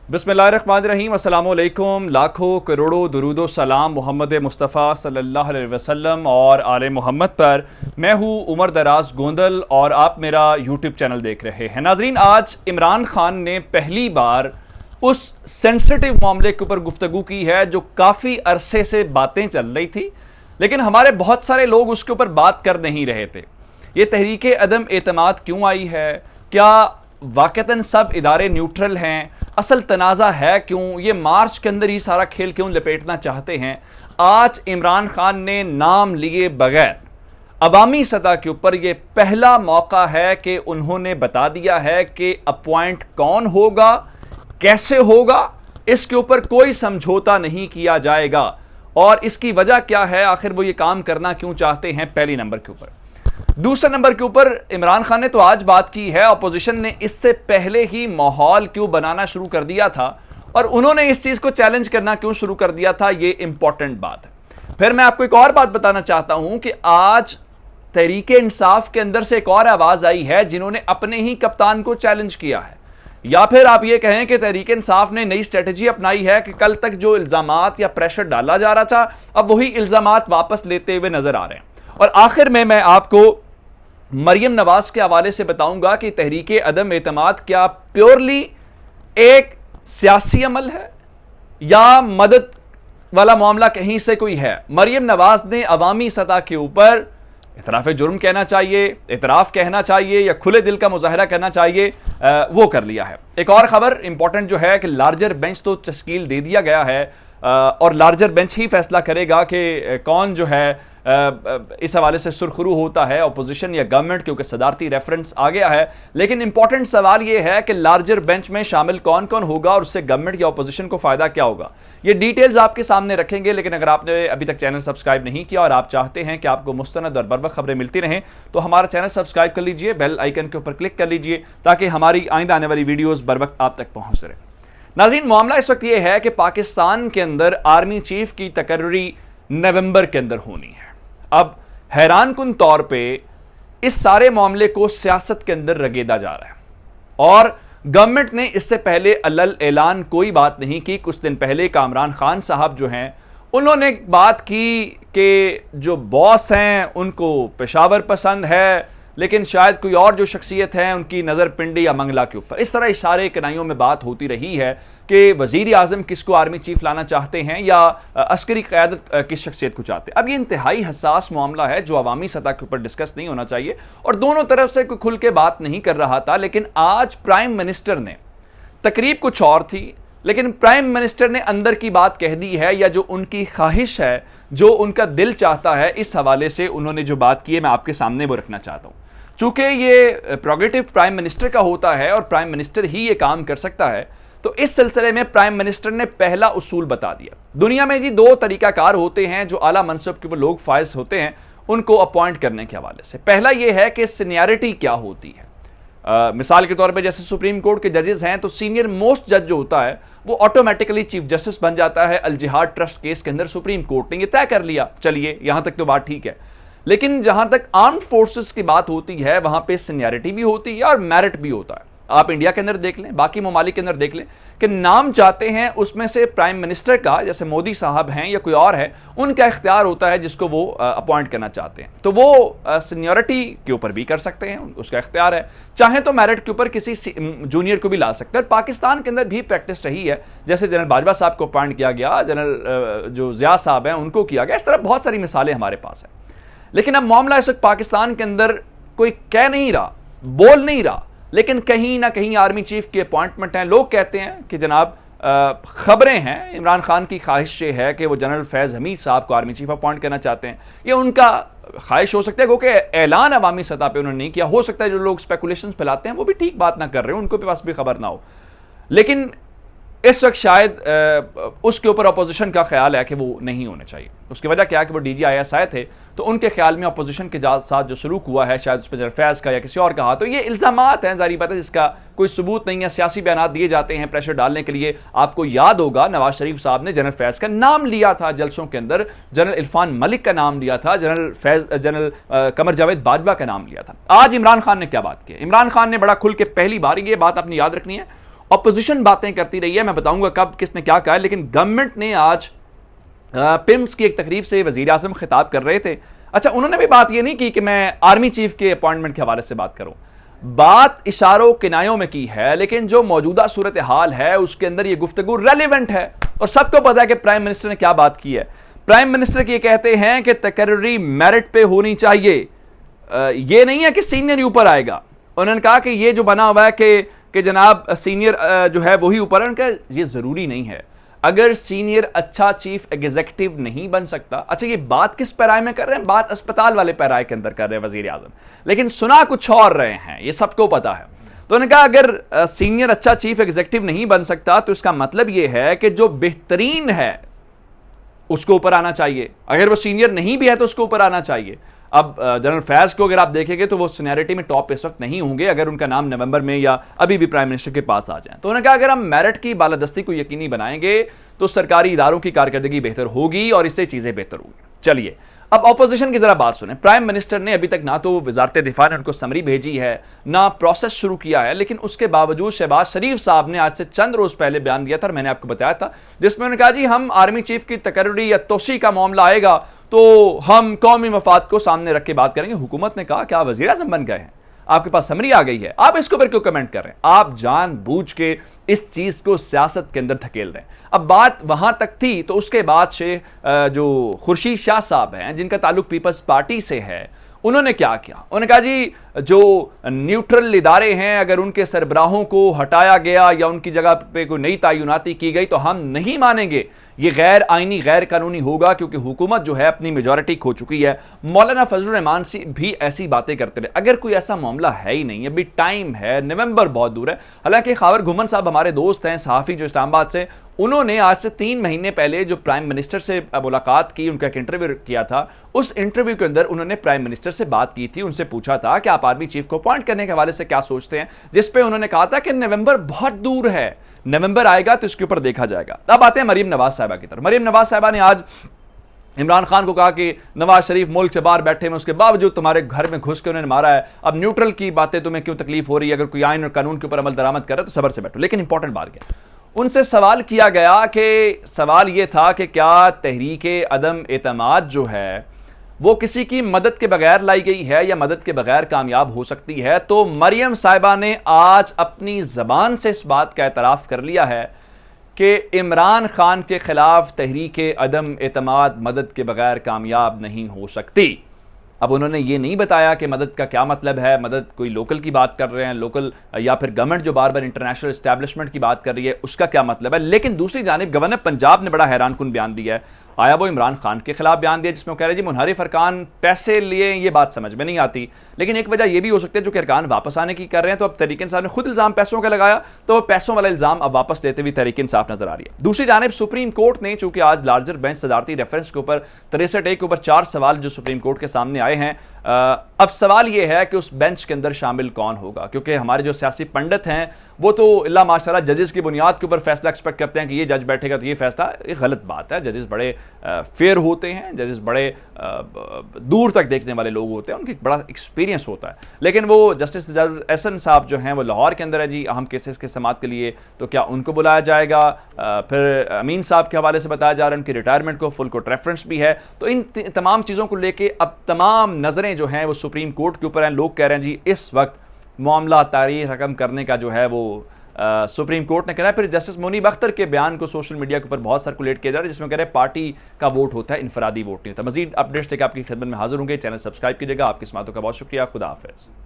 बिस्मिल्लाहिर्रहमानिर्रहीम, अस्सलाम वालेकुम। लाखों करोड़ों दुरूदो सलाम मोहम्मद मुस्तफ़ा सल्लल्लाहु अलैहि वसल्लम और आले मोहम्मद पर। मैं हूँ उमर दराज गोंदल और आप मेरा यूट्यूब चैनल देख रहे हैं। नाजरीन, आज इमरान खान ने पहली बार उस सेंसिटिव मामले के ऊपर गुफ्तगू की है जो काफ़ी अरसे से बातें चल रही थी, लेकिन हमारे बहुत सारे लोग उसके ऊपर बात कर नहीं रहे थे। ये तहरीक अदम एतमाद क्यों आई है? क्या वाक़तन सब इदारे न्यूट्रल हैं? असल तनाज़ा है क्यों? ये मार्च के अंदर ही सारा खेल क्यों लपेटना चाहते हैं? आज इमरान खान ने नाम लिए बगैर अवामी सतह के ऊपर ये पहला मौका है कि उन्होंने बता दिया है कि अपॉइंट कौन होगा, कैसे होगा, इसके ऊपर कोई समझौता नहीं किया जाएगा। और इसकी वजह क्या है, आखिर वो ये काम करना क्यों चाहते हैं, पहली नंबर के ऊपर। दूसरे नंबर के ऊपर इमरान खान ने तो आज बात की है, अपोजिशन ने इससे पहले ही माहौल क्यों बनाना शुरू कर दिया था और उन्होंने इस चीज को चैलेंज करना क्यों शुरू कर दिया था, ये इंपॉर्टेंट बात है। फिर मैं आपको एक और बात बताना चाहता हूं कि आज तहरीक इंसाफ के अंदर से एक और आवाज आई है जिन्होंने अपने ही कप्तान को चैलेंज किया है। या फिर आप ये कहें कि तहरीक इंसाफ ने नई स्ट्रेटजी अपनाई है कि कल तक जो इल्जामात या प्रेशर डाला जा रहा था, अब वही इल्जामात वापस लेते हुए नजर आ रहे हैं। और आखिर में मैं आपको मरियम नवाज के हवाले से बताऊंगा कि तहरीक अदम एतमाद क्या प्योरली एक सियासी अमल है या मदद वाला मामला कहीं से कोई है। मरियम नवाज ने अवामी सतह के ऊपर इतराफ़ जुर्म कहना चाहिए, इतराफ़ कहना चाहिए या खुले दिल का मुजाहरा करना चाहिए, वो कर लिया है। एक और खबर इंपॉर्टेंट जो है कि लार्जर बेंच तो तश्कील दे दिया गया है और लार्जर बेंच ही फैसला करेगा कि कौन जो है इस हवाले से सुरखरू होता है, अपोजिशन या गवर्नमेंट, क्योंकि सदारती रेफरेंस आ गया है। लेकिन इंपॉर्टेंट सवाल यह है कि लार्जर बेंच में शामिल कौन कौन होगा और उससे गवर्नमेंट या अपोजिशन को फायदा क्या होगा, ये डिटेल्स आपके सामने रखेंगे। लेकिन अगर आपने अभी तक चैनल सब्सक्राइब नहीं किया और आप चाहते हैं कि आपको मुस्तनद और बरवक्त खबरें मिलती रहें तो हमारा चैनल सब्सक्राइब कर लीजिए, बेल आइकन के ऊपर क्लिक कर लीजिए ताकि हमारी आइंदा आने वाली वीडियोज बर वक्त आप तक पहुंच रहे। नाज़रीन, मामला इस वक्त यह है कि पाकिस्तान के अंदर आर्मी चीफ की तकर्री नवंबर के अंदर होनी है। अब हैरान कुन तौर पे इस सारे मामले को सियासत के अंदर रगेदा जा रहा है और गवर्नमेंट ने इससे पहले अलल ऐलान कोई बात नहीं की। कुछ दिन पहले कामरान खान साहब जो हैं उन्होंने बात की कि जो बॉस हैं उनको पेशावर पसंद है, लेकिन शायद कोई और जो शख्सियत है उनकी नज़र पिंडी या मंगला के ऊपर। इस तरह इशारे कनाइयों में बात होती रही है कि वजीर आजम किसको आर्मी चीफ लाना चाहते हैं या अस्करी क़यादत किस शख्सियत को चाहते हैं। अब ये इंतहाई हसास मामला है जो अवामी सतह के ऊपर डिस्कस नहीं होना चाहिए और दोनों तरफ से कोई खुल के बात नहीं कर रहा था। लेकिन आज प्राइम मिनिस्टर ने, तकरीब कुछ और थी लेकिन प्राइम मिनिस्टर ने अंदर की बात कह दी है, या जो उनकी ख्वाहिश है, जो उनका दिल चाहता है, इस हवाले से उन्होंने जो बात की है मैं आपके सामने वो रखना चाहता हूँ। चूंकि ये प्रोगेटिव प्राइम मिनिस्टर का होता है और प्राइम मिनिस्टर ही ये काम कर सकता है, तो इस सिलसिले में प्राइम मिनिस्टर ने पहला उसूल बता दिया। दुनिया में जी दो तरीकाकार होते हैं जो आला मनसब के ऊपर लोग फायज होते हैं उनको अपॉइंट करने के हवाले से। पहला ये है कि सीनियरिटी क्या होती है। मिसाल के तौर पे जैसे सुप्रीम कोर्ट के जजेस हैं तो सीनियर मोस्ट जज जो होता है वो ऑटोमेटिकली चीफ जस्टिस बन जाता है। अल जिहाद ट्रस्ट केस के अंदर सुप्रीम कोर्ट ने ये तय कर लिया, चलिए यहां तक तो बात ठीक है। लेकिन जहां तक आर्म्ड फोर्सेस की बात होती है वहां पे सीनियरिटी भी होती है और मेरिट भी होता है। आप इंडिया के अंदर देख लें, बाकी ममालिक के अंदर देख लें कि नाम चाहते हैं उसमें से प्राइम मिनिस्टर का, जैसे मोदी साहब हैं या कोई और है, उनका इख्तियार होता है जिसको वो अपॉइंट करना चाहते हैं। तो वो सीनियरिटी के ऊपर भी कर सकते हैं, उसका इख्तियार है। चाहे तो मेरिट के ऊपर किसी जूनियर को भी ला सकते हैं। पाकिस्तान के अंदर भी प्रैक्टिस रही है, जैसे जनरल बाजवा साहब को अपॉइंट किया गया, जनरल जो जिया साहब हैं उनको किया गया। इस तरह बहुत सारी मिसालें हमारे पास हैं। लेकिन अब मामला इस वक्त पाकिस्तान के अंदर कोई कह नहीं रहा, बोल नहीं रहा, लेकिन कहीं ना कहीं आर्मी चीफ की अपॉइंटमेंट है। लोग कहते हैं कि जनाब खबरें हैं इमरान खान की ख्वाहिश ये है कि वो जनरल फैज़ हमीद साहब को आर्मी चीफ अपॉइंट करना चाहते हैं। ये उनका ख्वाहिश हो सकता है क्योंकि ऐलान अवामी सतह पे उन्होंने नहीं किया। हो सकता है जो लोग स्पेकुलेशंस फैलाते हैं वो भी ठीक बात ना कर रहे हो, उनको पास भी खबर ना हो। लेकिन इस वक्त शायद उसके ऊपर अपोजिशन का ख्याल है कि वो नहीं होने चाहिए। उसकी वजह क्या है कि वो DGIS आए थे तो उनके ख्याल में अपोजिशन के साथ जो सलूक हुआ है, शायद उस पर जनरल फैज़ का या किसी और का हाथ, तो ये इल्ज़ामात हैं, जारी बात है, जिसका कोई सबूत नहीं है। सियासी बयान दिए जाते हैं प्रेशर डालने के लिए। आपको याद होगा नवाज शरीफ साहब ने जनरल फैज़ का नाम लिया था जलसों के अंदर, जनरल इरफान मलिक का नाम लिया था, जनरल कमर जावेद बाजवा का नाम लिया था। आज इमरान खान ने क्या बात की? इमरान खान ने बड़ा खुल के पहली बार, ये बात आपने याद रखनी है, अपोजिशन बातें करती रही है, मैं बताऊंगा कब किसने क्या कहा, लेकिन गवर्नमेंट ने आज पिम्स की एक तकरीब से वजीर आजम खिताब कर रहे थे। अच्छा, उन्होंने भी बात यह नहीं की कि मैं आर्मी चीफ के अपॉइंटमेंट के हवाले से बात करूं, बात इशारों किनायों में की है, लेकिन जो मौजूदा सूरत हाल है उसके अंदर यह गुफ्तगू रेलिवेंट है और सबको पता है कि प्राइम मिनिस्टर ने क्या बात की है। प्राइम मिनिस्टर ये कहते हैं कि तकर्री मेरिट पे होनी चाहिए, ये नहीं है कि सीनियर ऊपर आएगा। उन्होंने कहा कि ये जो बना हुआ है कि जनाब सीनियर जो है वही ऊपर है, उनका ये जरूरी नहीं है। अगर सीनियर अच्छा चीफ एग्जीक्यूटिव नहीं बन सकता, अच्छा ये बात किस पैराए में कर रहे हैं, बात अस्पताल वाले पैराए के अंदर कर रहे हैं वजीर आजम, लेकिन सुना कुछ और रहे हैं, ये सबको पता है। तो उन्होंने कहा अगर सीनियर अच्छा चीफ एग्जीक्यूटिव नहीं बन सकता तो इसका मतलब यह है कि जो बेहतरीन है उसको ऊपर आना चाहिए, अगर वो सीनियर नहीं भी है तो उसको ऊपर आना चाहिए। अब जनरल फैज को अगर आप देखेंगे तो वो सीनियरिटी में टॉप इस वक्त नहीं होंगे अगर उनका नाम नवंबर में या अभी भी प्राइम मिनिस्टर के पास आ जाए। तो उन्होंने कहा अगर हम मेरिट की बालादस्ती को यकीनी बनाएंगे तो सरकारी इदारों की कारकर्दगी बेहतर होगी और इससे चीजें बेहतर होगी। चलिए अब ऑपोजिशन की जरा बात सुने। प्राइम मिनिस्टर ने अभी तक ना तो वजारत दिफा ने उनको समरी भेजी है, ना प्रोसेस शुरू किया है, लेकिन उसके बावजूद शहबाज शरीफ साहब ने आज से चंद रोज पहले बयान दिया था और मैंने आपको बताया था, जिसमें उन्होंने कहा जी हम आर्मी चीफ की तकर्री या तोसी का मामला आएगा तो हम कौमी मफाद को सामने रख के बात करेंगे। हुकूमत ने कहा क्या वजीर आज़म बन गए हैं, आपके पास समरी आ गई है, आप इसके ऊपर क्यों कमेंट कर रहे हैं? आप जानबूझ के इस चीज को सियासत के अंदर धकेल रहे हैं। अब बात वहां तक थी तो उसके बाद से जो खुर्शीद शाह साहब हैं जिनका ताल्लुक पीपल्स पार्टी से है, उन्होंने क्या किया? उन्होंने कहा जी जो न्यूट्रल इदारे हैं अगर उनके सरबराहों को हटाया गया या उनकी जगह पे कोई नई तैनाती की गई तो हम नहीं मानेंगे, ये गैर आईनी गैर कानूनी होगा क्योंकि हुकूमत जो है अपनी मेजॉरिटी खो चुकी है। मौलाना फजलुर रहमान भी ऐसी बातें करते रहे। अगर कोई ऐसा मामला है ही नहीं, अभी टाइम है, नवंबर बहुत दूर है। हालांकि खावर घुमन साहब हमारे दोस्त हैं सहाफ़ी जो इस्लामाबाद से, उन्होंने आज से 3 महीने पहले जो प्राइम मिनिस्टर से मुलाकात की, उनका एक इंटरव्यू किया था, उस इंटरव्यू के अंदर उन्होंने प्राइम मिनिस्टर से बात की थी, उनसे पूछा था कि आप आर्मी चीफ को अपॉइंट करने के हवाले से क्या सोचते हैं, जिसपे उन्होंने कहा था कि नवंबर बहुत दूर है, नवंबर आएगा तो इसके ऊपर देखा जाएगा। अब आते हैं मरीम नवाज साहिबा की तरफ। मरीम नवाज साहिबा ने आज इमरान खान को कहा कि नवाज शरीफ मुल्क से बाहर बैठे हैं, उसके बावजूद तुम्हारे घर में घुस के उन्होंने मारा है, अब न्यूट्रल की बातें तुम्हें क्यों तकलीफ हो रही है, अगर कोई आइन और कानून के ऊपर अमल दरामद कर रहा है तो सबर से बैठो। लेकिन इंपॉर्टेंट बात क्या, उनसे सवाल किया गया कि सवाल यह था कि क्या तहरीके अदम एतमाद जो है वो किसी की मदद के बगैर लाई गई है या मदद के बगैर कामयाब हो सकती है? तो मरियम साहिबा ने आज अपनी जबान से इस बात का एतराफ़ कर लिया है कि इमरान खान के खिलाफ तहरीके अदम एतमाद मदद के बगैर कामयाब नहीं हो सकती। अब उन्होंने ये नहीं बताया कि मदद का क्या मतलब है, मदद कोई लोकल की बात कर रहे हैं, लोकल या फिर गवर्नमेंट जो बार बार इंटरनेशनल एस्टैब्लिशमेंट की बात कर रही है उसका क्या मतलब है। लेकिन दूसरी जानिब गवर्नर पंजाब ने बड़ा हैरान कुन बयान दिया है, आया वो इमरान खान के खिलाफ बयान दिया जिसमें वो कह रहे जी मुनहरिफ अरकान पैसे लिए, ये बात समझ में नहीं आती। लेकिन एक वजह यह भी हो सकती है जो कि अरकान वापस आने की कर रहे हैं, तो अब तहरीक इंसाफ ने खुद इल्ज़ाम पैसों का लगाया तो वो पैसों वाला इल्ज़ाम अब वापस लेते हुए तहरीक इंसाफ नजर आ रही है। दूसरी जानिब सुप्रीम कोर्ट ने चूंकि आज लार्जर बेंच सदारती रेफरेंस के ऊपर 63A के ऊपर 4 सवाल जो सुप्रीम कोर्ट के सामने आए हैं, अब सवाल यह है कि उस बेंच के अंदर शामिल कौन होगा, क्योंकि हमारे जो सियासी पंडित हैं वो तो अल्लाह माशाल्लाह जजेस की बुनियाद के ऊपर फैसला एक्सपेक्ट करते हैं कि ये जज बैठेगा तो ये फैसला, ये गलत बात है। जजेस बड़े फेयर होते हैं, जजेस बड़े दूर तक देखने वाले लोग होते हैं, उनकी बड़ा एक्सपीरियंस होता है। लेकिन वो जस्टिस एहसन साहब जो हैं वो लाहौर के अंदर है जी अहम केसेस के समाअत के लिए, तो क्या उनको बुलाया जाएगा? फिर अमीन साहब के हवाले से बताया जा रहा है उनकी रिटायरमेंट को फुल कोर्ट रेफरेंस भी है। तो इन तमाम चीज़ों को लेके अब तमाम नज़रें जो हैं वो सुप्रीम कोर्ट के ऊपर हैं। लोग कह रहे हैं जी इस वक्त मामला तारीख रकम करने का जो है वो सुप्रीम कोर्ट ने कहा है। फिर जस्टिस मुनीब अख्तर के बयान को सोशल मीडिया के ऊपर बहुत सर्कुलेट किया जा रहा है जिसमें कह रहे हैं पार्टी का वोट होता है, इनफरादी वोट नहीं होता। मजीद अपडेट्स लेकर आपकी खिदमत में हाजिर होंगे, चैनल सब्सक्राइब कीजिएगा। आपकी समातों का बहुत शुक्रिया, खुदा हाफिज़।